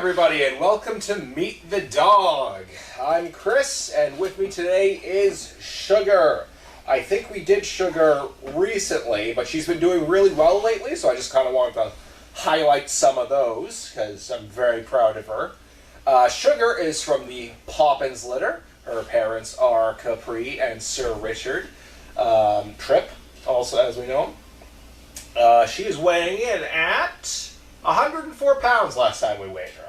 everybody, and welcome to Meet the Dog. I'm Chris, and with me today is Sugar. I think we did Sugar recently, but she's been doing really well lately, so I just kind of wanted to highlight some of those, because I'm very proud of her. Sugar is from the Poppins litter. Her parents are Capri and Sir Richard Tripp, also as we know him. She is weighing in at 104 pounds last time we weighed her.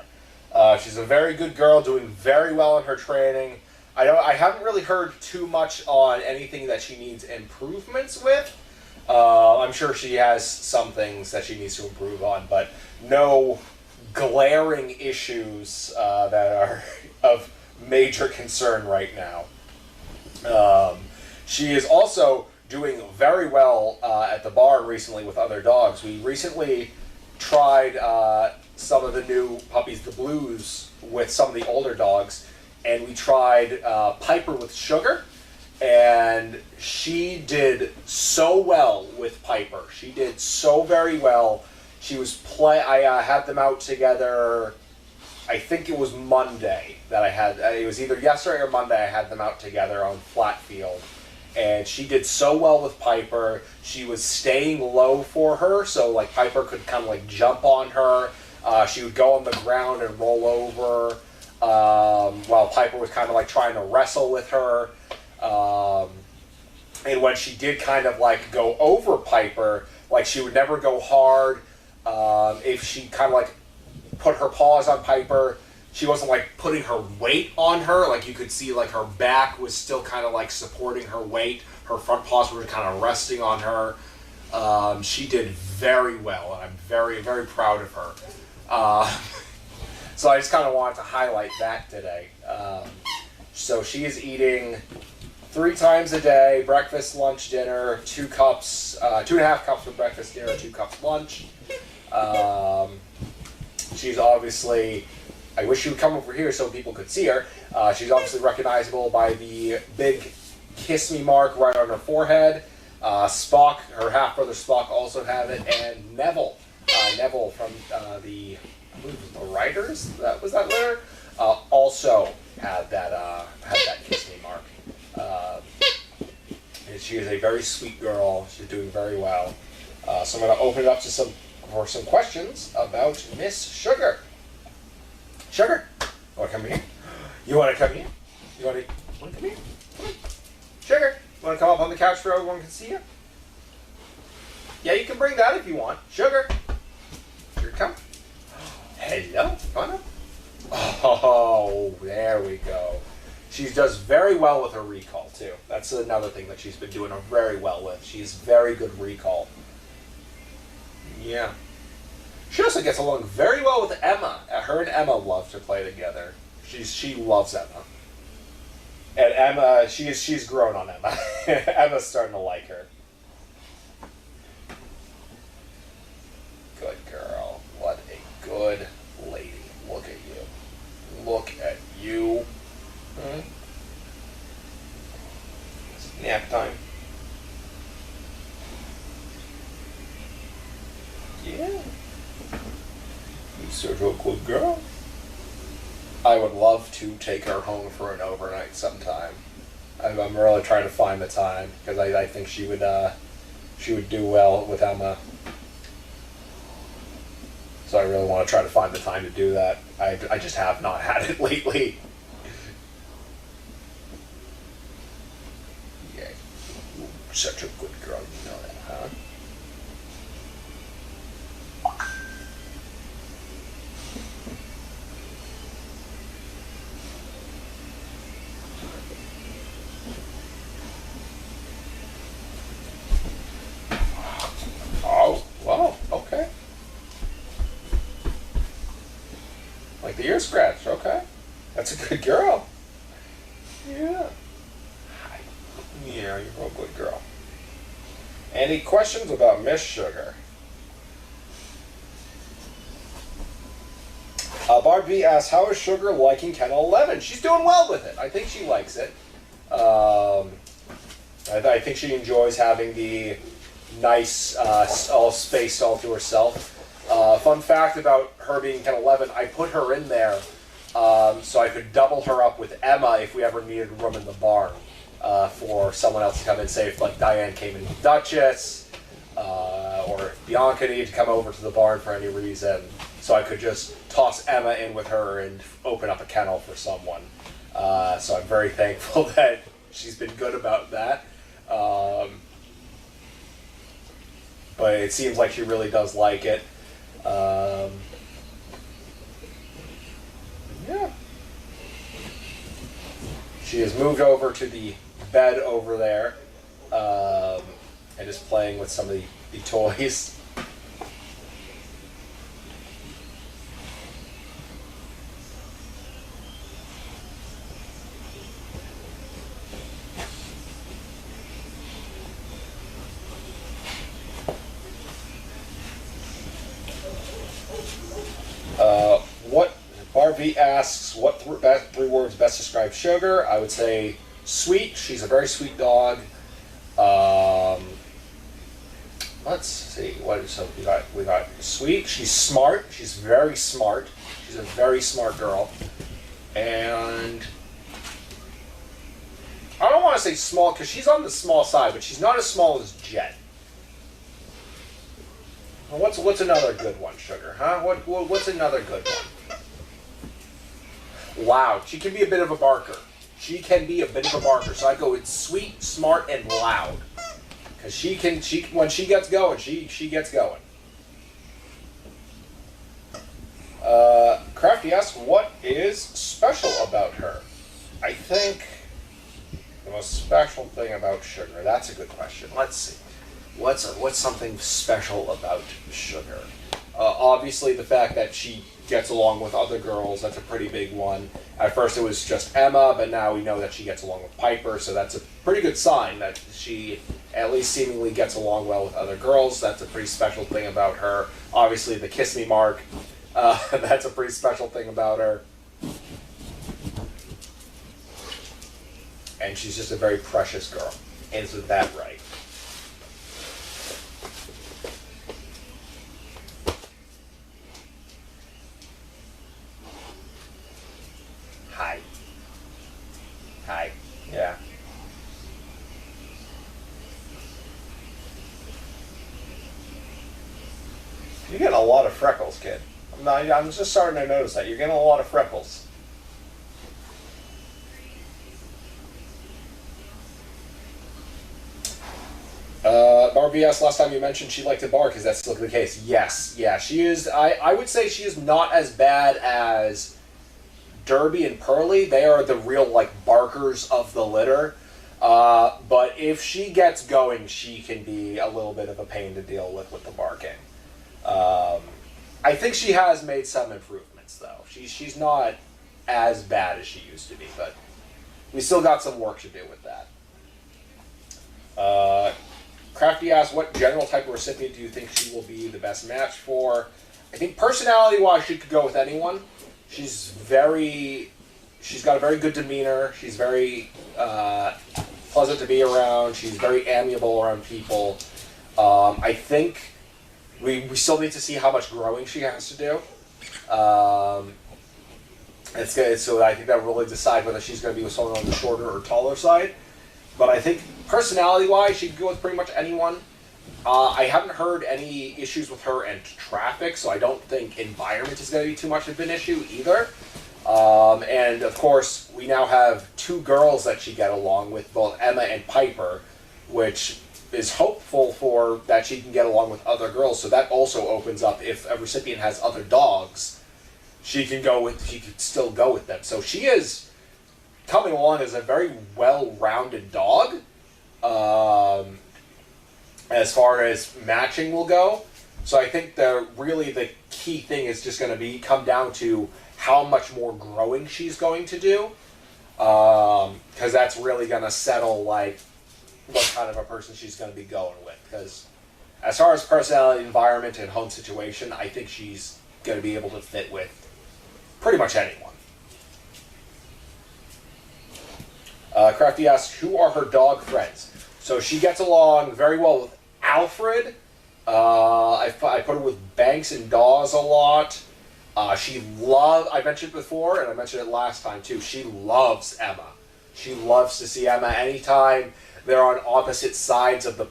She's a very good girl, doing very well in her training. I haven't really heard too much on anything that she needs improvements with. I'm sure she has some things that she needs to improve on, but no glaring issues that are of major concern right now. She is also doing very well at the barn recently with other dogs. We recently tried some of the new puppies, the blues, with some of the older dogs, and we tried Piper with Sugar, and she did so well with Piper. She did so very well. She was I had them out together. I think it was Monday that I had. It was either yesterday or Monday. I had them out together on flat field. And she did so well with Piper. She was staying low for her, so like Piper could kind of like jump on her. She would go on the ground and roll over, while Piper was kind of like trying to wrestle with her. And when she did kind of like go over Piper, like she would never go hard. If she kind of like put her paws on Piper, she wasn't like putting her weight on her. Like you could see like her back was still kind of like supporting her weight. Her front paws were kind of resting on her. She did very well, and I'm very, very proud of her. So I just kind of wanted to highlight that today. So she is eating 3 times a day, breakfast, lunch, dinner, 2 cups, 2.5 cups for breakfast, dinner, 2 cups lunch. She's obviously, I wish she would come over here so people could see her. She's obviously recognizable by the big kiss me mark right on her forehead. Spock, her half-brother Spock also have it, and Neville. Neville from the Writers, that was that litter, also had that kiss me mark. And she is a very sweet girl. She's doing very well. So I'm going to open it up to some questions about Miss Sugar. Sugar, you want to come here? You want to come here? You want to come here? Come on. Sugar, you want to come up on the couch where everyone can see you? Yeah, you can bring that if you want. Sugar. Sugar, come. Hello, come on up. Oh, there we go. She does very well with her recall, too. That's another thing that she's been doing very well with. She's very good recall. Yeah. She also gets along very well with Emma. Her and Emma love to play together. She loves Emma. And Emma, she's grown on Emma. Emma's starting to like her. Good girl. What a good lady. Look at you. Look at you. It's nap time. Yeah. You're such a good girl. I would love to take her home for an overnight sometime. I'm really trying to find the time because I think she would do well with Emma. So I really want to try to find the time to do that. I just have not had it lately. Yeah, you're such a good girl. You know that, huh? Like the ear scratch, okay. That's a good girl. Yeah. Yeah, you're a real good girl. Any questions about Miss Sugar? Barb B asks, how is Sugar liking Kennel 11? She's doing well with it. I think she likes it. I think she enjoys having the nice all spaced all to herself. Fun fact about her being 10, 11, I put her in there so I could double her up with Emma if we ever needed room in the barn for someone else to come in. Say if like Diane came in with Duchess, or if Bianca needed to come over to the barn for any reason. So I could just toss Emma in with her and open up a kennel for someone. So I'm very thankful that she's been good about that. But it seems like she really does like it. Yeah. She has moved over to the bed over there and is playing with some of the toys. Barbie asks, what three words best describe Sugar? I would say sweet. She's a very sweet dog. Let's see. So we got sweet. She's smart. She's very smart. She's a very smart girl. And I don't want to say small because she's on the small side, but she's not as small as Jet. What's another good one, Sugar? Huh? What's another good one? Loud. She can be a bit of a barker. She can be a bit of a barker. So I go with sweet, smart, and loud. Because when she gets going, she gets going. Crafty asks, what is special about her? I think the most special thing about Sugar. That's a good question. Let's see. What's something special about Sugar? Obviously, the fact that she gets along with other girls, that's a pretty big one. At first it was just Emma, but now we know that she gets along with Piper, so that's a pretty good sign that she at least seemingly gets along well with other girls. That's a pretty special thing about her. Obviously the kiss me mark, that's a pretty special thing about her. And she's just a very precious girl. Isn't that right? Hi. Yeah. You're getting a lot of freckles, kid. I'm just starting to notice that. You're getting a lot of freckles. Barbie asked last time you mentioned she liked to bark. Is that still the case? Yes. Yeah, she is. I would say she is not as bad as Derby and Pearly. They are the real barkers of the litter. But if she gets going, she can be a little bit of a pain to deal with the barking. I think she has made some improvements though. She's not as bad as she used to be, but we still got some work to do with that. Crafty asks, what general type of recipient do you think she will be the best match for? I think personality-wise, she could go with anyone. She's got a very good demeanor. She's very pleasant to be around. She's very amiable around people. I think we still need to see how much growing she has to do. It's good, so I think that will really decide whether she's going to be with someone on the shorter or taller side. But I think personality-wise, she could go with pretty much anyone. I haven't heard any issues with her and traffic, so I don't think environment is going to be too much of an issue either. And of course, we now have two girls that she get along with, both Emma and Piper, which is hopeful for that she can get along with other girls. So that also opens up, if a recipient has other dogs, she could still go with them. So she is coming along as a very well-rounded dog. As far as matching will go. So I think the key thing is just going to come down to how much more growing she's going to do. Because that's really going to settle what kind of a person she's going to be going with. Because as far as personality, environment, and home situation, I think she's going to be able to fit with pretty much anyone. Crafty asks, who are her dog friends? So she gets along very well with Alfred I put her with Banks and Dawes a lot. I mentioned it before, and I mentioned it last time too, she loves Emma. She loves to see Emma anytime they're on opposite sides of the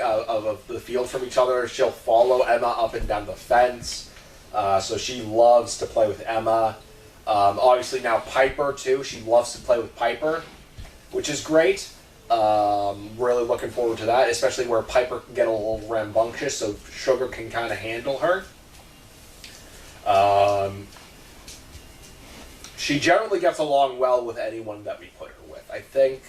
of the field from each other. She'll follow Emma up and down the fence. So she loves to play with Emma. Obviously now Piper too. She loves to play with Piper, which is great. Really looking forward to that, especially where Piper can get a little rambunctious, so Sugar can kind of handle her. She generally gets along well with anyone that we put her with. I think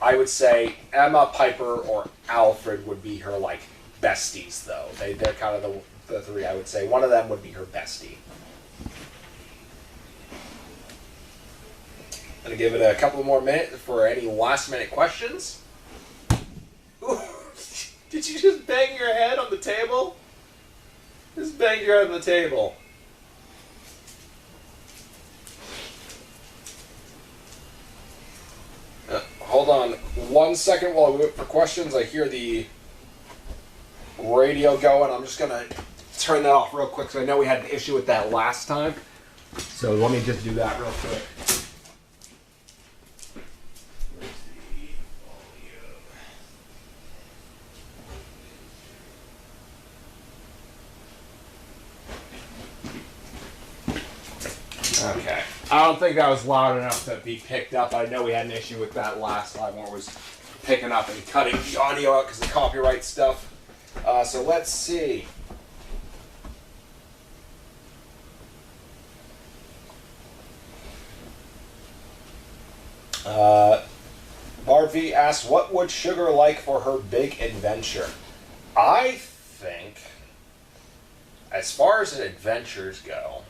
I would say Emma, Piper, or Alfred would be her like besties, though. They're kind of the three I would say. One of them would be her bestie. Gonna give it a couple more minutes for any last minute questions. Ooh, did you just bang your head on the table? Just bang your head on the table. Hold on 1 second while we wait for questions. I hear the radio going. I'm just gonna turn that off real quick because I know we had an issue with that last time. So let me just do that real quick. Okay. I don't think that was loud enough to be picked up. I know we had an issue with that last time where it was picking up and cutting the audio out because of copyright stuff. So let's see. Bart V asks, what would Sugar like for her big adventure? I think, as far as adventures go,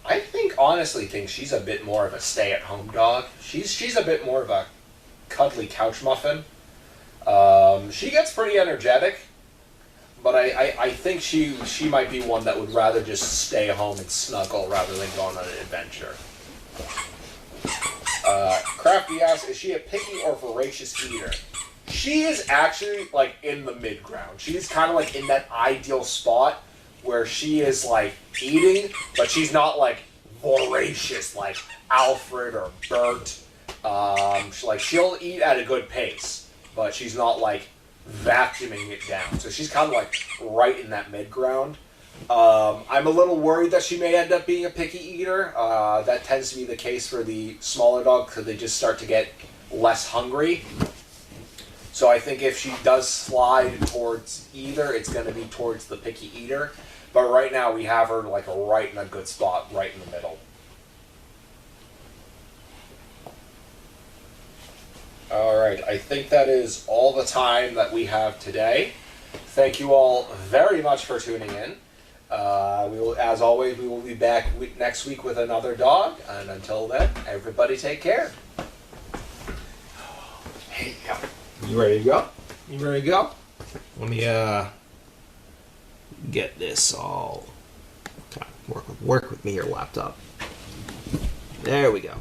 I honestly think she's a bit more of a stay-at-home dog. She's a bit more of a cuddly couch muffin. She gets pretty energetic, but I think she might be one that would rather just stay home and snuggle rather than go on an adventure. Crafty asks, is she a picky or voracious eater? She is actually like in the mid-ground. She's kind of like in that ideal spot where she is like eating, but she's not like voracious like Alfred or Bert. She'll eat at a good pace, but she's not like vacuuming it down. So she's kind of like right in that mid-ground. I'm a little worried that she may end up being a picky eater. That tends to be the case for the smaller dogs because they just start to get less hungry. So I think if she does slide towards either, it's going to be towards the picky eater. But right now we have her like right in a good spot, right in the middle. Alright, I think that is all the time that we have today. Thank you all very much for tuning in. As always, we will be back next week with another dog. And until then, everybody take care. Hey, you ready to go? You ready to go? Let me get this all. Work with me, your laptop. There we go.